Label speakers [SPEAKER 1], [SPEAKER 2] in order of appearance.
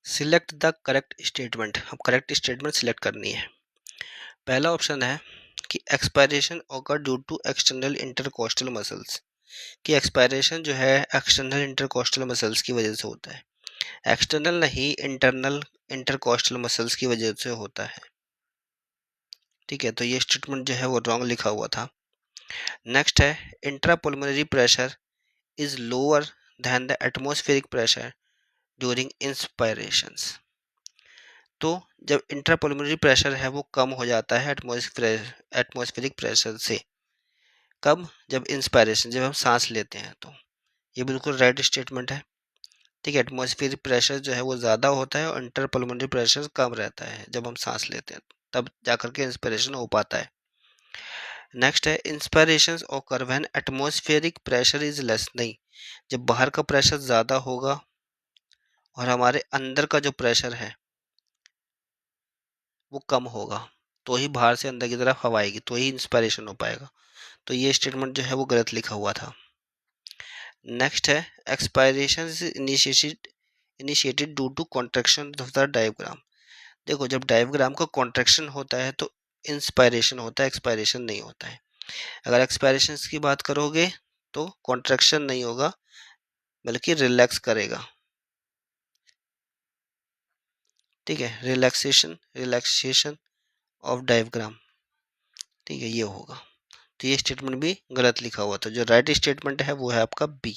[SPEAKER 1] Select the correct statement. अब correct statement select करनी है। पहला ऑप्शन है कि expiration occur due to external intercostal muscles, कि एक्सपायरेशन जो है एक्सटर्नल इंटरकोस्टल मसल्स की वजह से होता है। एक्सटर्नल नहीं, इंटरनल इंटरकोस्टल मसल्स की वजह से होता है। ठीक है, तो ये स्टेटमेंट जो है वो रॉन्ग लिखा हुआ था। नेक्स्ट है intrapulmonary pressure is lower than the atmospheric pressure during inspirations. तो जब इंट्रापुलमोनरी प्रेशर है वो कम हो जाता है एटमॉस्फेरिक प्रेशर से। कब? जब इंस्पायरेशन, जब हम सांस लेते हैं। तो ये बिल्कुल राइट स्टेटमेंट है। ठीक है, एटमॉस्फेरिक प्रेशर जो है वो ज़्यादा होता है और इंटरपल्मोनरी प्रेशर कम रहता है जब हम सांस लेते हैं, तब जाकर के इंस्पिरेशन हो पाता है। नेक्स्ट है inspiration occur when atmospheric pressure is less. नहीं, जब बाहर का प्रेशर ज़्यादा होगा और हमारे अंदर का जो प्रेशर है वो कम होगा, तो ही बाहर से अंदर की तरफ हवा आएगी, तो ही इंस्पिरेशन हो पाएगा। तो ये स्टेटमेंट जो है वो गलत लिखा हुआ था। नेक्स्ट है expiration initiated due to contraction of the diagram. देखो, जब डायग्राम का कॉन्ट्रैक्शन होता है तो इंस्पायरेशन होता है, एक्सपायरेशन नहीं होता है। अगर एक्सपायरेशन की बात करोगे तो कॉन्ट्रैक्शन नहीं होगा बल्कि रिलैक्स करेगा। ठीक है, रिलैक्सेशन ऑफ डायग्राम। ठीक है, ये होगा। तो ये स्टेटमेंट भी गलत लिखा हुआ था। जो राइट स्टेटमेंट है वो है आपका बी।